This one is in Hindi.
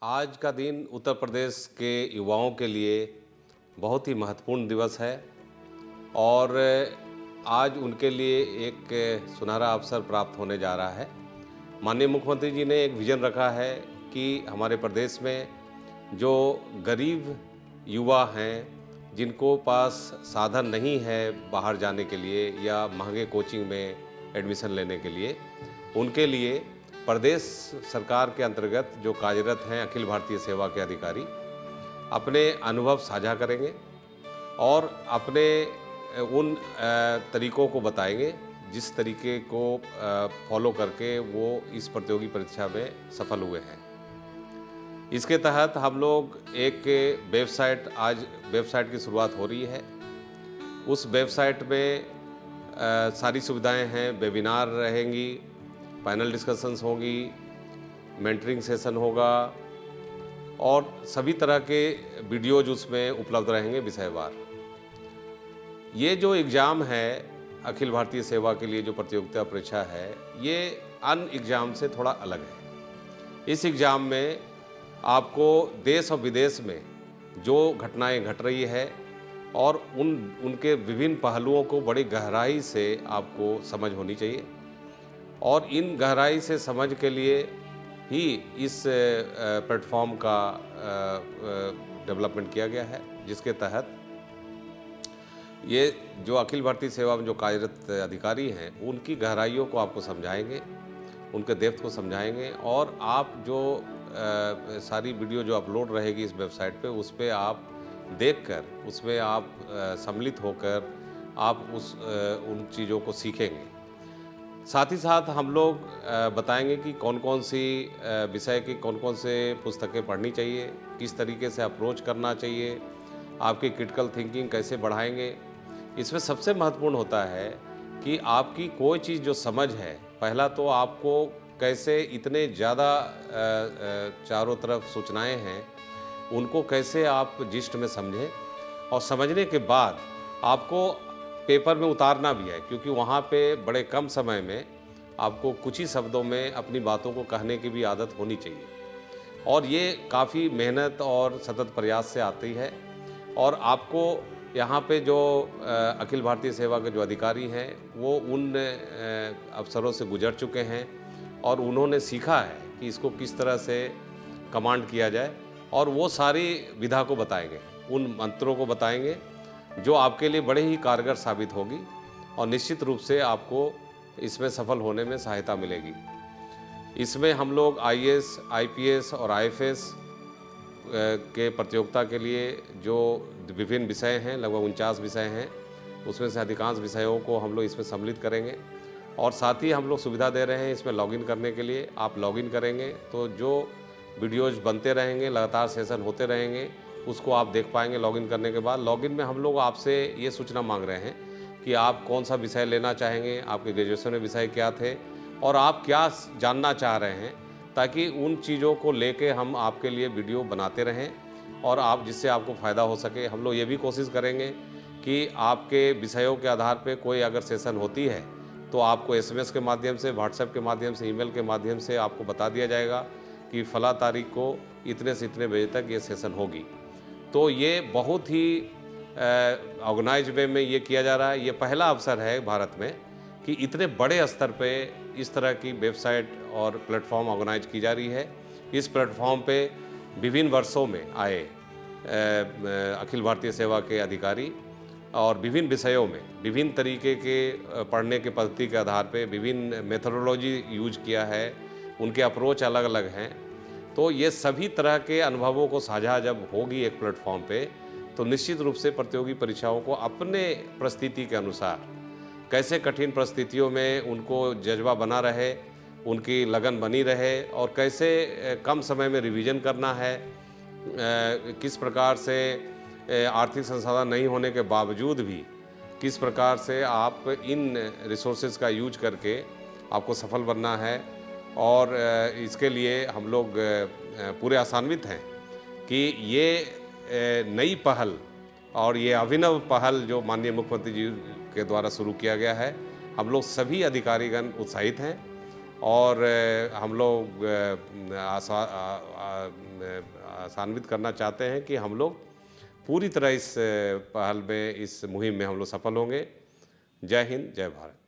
आज का दिन उत्तर प्रदेश के युवाओं के लिए बहुत ही महत्वपूर्ण दिवस है और आज उनके लिए एक सुनहरा अवसर प्राप्त होने जा रहा है। माननीय मुख्यमंत्री जी ने एक विज़न रखा है कि हमारे प्रदेश में जो गरीब युवा हैं, जिनको पास साधन नहीं है बाहर जाने के लिए या महंगे कोचिंग में एडमिशन लेने के लिए, उनके लिए प्रदेश सरकार के अंतर्गत जो कार्यरत हैं अखिल भारतीय सेवा के अधिकारी अपने अनुभव साझा करेंगे और अपने उन तरीकों को बताएंगे जिस तरीके को फॉलो करके वो इस प्रतियोगी परीक्षा में सफल हुए हैं। इसके तहत हम लोग एक वेबसाइट की शुरुआत हो रही है। उस वेबसाइट में सारी सुविधाएं हैं, वेबिनार रहेंगी, पैनल डिस्कशंस होंगी, मेंटरिंग सेशन होगा और सभी तरह के वीडियोज उसमें उपलब्ध रहेंगे विषयवार। ये जो एग्ज़ाम है अखिल भारतीय सेवा के लिए जो प्रतियोगिता परीक्षा है, ये अन्य एग्ज़ाम से थोड़ा अलग है। इस एग्ज़ाम में आपको देश और विदेश में जो घटनाएं घट रही है और उनके विभिन्न पहलुओं को बड़ी गहराई से आपको समझ होनी चाहिए और इन गहराई से समझ के लिए ही इस प्लेटफॉर्म का डेवलपमेंट किया गया है, जिसके तहत ये जो अखिल भारतीय सेवा में जो कार्यरत अधिकारी हैं उनकी गहराइयों को आपको समझाएंगे, उनके डेप्थ को समझाएंगे और आप जो सारी वीडियो जो अपलोड रहेगी इस वेबसाइट पे, उस पर आप देखकर उसमें आप सम्मिलित होकर आप उन चीज़ों को सीखेंगे। साथ ही साथ हम लोग बताएंगे कि कौन कौन सी विषय की कौन कौन से पुस्तकें पढ़नी चाहिए, किस तरीके से अप्रोच करना चाहिए, आपकी क्रिटिकल थिंकिंग कैसे बढ़ाएंगे। इसमें सबसे महत्वपूर्ण होता है कि आपकी कोई चीज़ जो समझ है, पहला तो आपको कैसे इतने ज़्यादा चारों तरफ सूचनाएं हैं, उनको कैसे आप जिस्ट में समझें और समझने के बाद आपको पेपर में उतारना भी है, क्योंकि वहाँ पे बड़े कम समय में आपको कुछ ही शब्दों में अपनी बातों को कहने की भी आदत होनी चाहिए और ये काफ़ी मेहनत और सतत प्रयास से आती है। और आपको यहाँ पे जो अखिल भारतीय सेवा के जो अधिकारी हैं वो उन अवसरों से गुजर चुके हैं और उन्होंने सीखा है कि इसको किस तरह से कमांड किया जाए और वो सारी विधा को बताएंगे, उन मंत्रों को बताएंगे जो आपके लिए बड़े ही कारगर साबित होगी और निश्चित रूप से आपको इसमें सफल होने में सहायता मिलेगी। इसमें हम लोग आईएएस, आईपीएस और आईएफएस के प्रतियोगिता के लिए जो विभिन्न विषय हैं, लगभग 49 विषय हैं, उसमें से अधिकांश विषयों को हम लोग इसमें सम्मिलित करेंगे और साथ ही हम लोग सुविधा दे रहे हैं इसमें लॉगिन करने के लिए। आप लॉगिन करेंगे तो जो वीडियोज बनते रहेंगे, लगातार सेशन होते रहेंगे, उसको आप देख पाएंगे। लॉगिन करने के बाद लॉगिन में हम लोग आपसे ये सूचना मांग रहे हैं कि आप कौन सा विषय लेना चाहेंगे, आपके ग्रेजुएशन में विषय क्या थे और आप क्या जानना चाह रहे हैं, ताकि उन चीज़ों को लेके हम आपके लिए वीडियो बनाते रहें और आप जिससे आपको फ़ायदा हो सके। हम लोग ये भी कोशिश करेंगे कि आपके विषयों के आधार पे कोई अगर सेशन होती है तो आपको एसएमएस के माध्यम से, व्हाट्सएप के माध्यम से, ईमेल के माध्यम से आपको बता दिया जाएगा कि फ़ला तारीख को इतने से इतने बजे तक ये सेशन होगी। तो ये बहुत ही ऑर्गेनाइज वे में ये किया जा रहा है। ये पहला अवसर है भारत में कि इतने बड़े स्तर पे इस तरह की वेबसाइट और प्लेटफॉर्म ऑर्गेनाइज की जा रही है। इस प्लेटफॉर्म पे विभिन्न वर्षों में आए अखिल भारतीय सेवा के अधिकारी और विभिन्न विषयों में विभिन्न तरीके के पढ़ने के पद्धति के आधार पे विभिन्न मेथोडोलॉजी यूज किया है, उनके अप्रोच अलग अलग हैं। तो ये सभी तरह के अनुभवों को साझा जब होगी एक प्लेटफॉर्म पे, तो निश्चित रूप से प्रतियोगी परीक्षाओं को अपने परिस्थिति के अनुसार कैसे कठिन परिस्थितियों में उनको जज्बा बना रहे, उनकी लगन बनी रहे और कैसे कम समय में रिवीजन करना है, किस प्रकार से आर्थिक संसाधन नहीं होने के बावजूद भी किस प्रकार से आप इन रिसोर्सेज का यूज करके आपको सफल बनना है। और इसके लिए हम लोग पूरे आशान्वित हैं कि ये नई पहल और ये अभिनव पहल जो माननीय मुख्यमंत्री जी के द्वारा शुरू किया गया है, हम लोग सभी अधिकारीगण उत्साहित हैं और हम लोग आसान्वित करना चाहते हैं कि हम लोग पूरी तरह इस पहल में, इस मुहिम में हम लोग सफल होंगे। जय हिंद, जय भारत।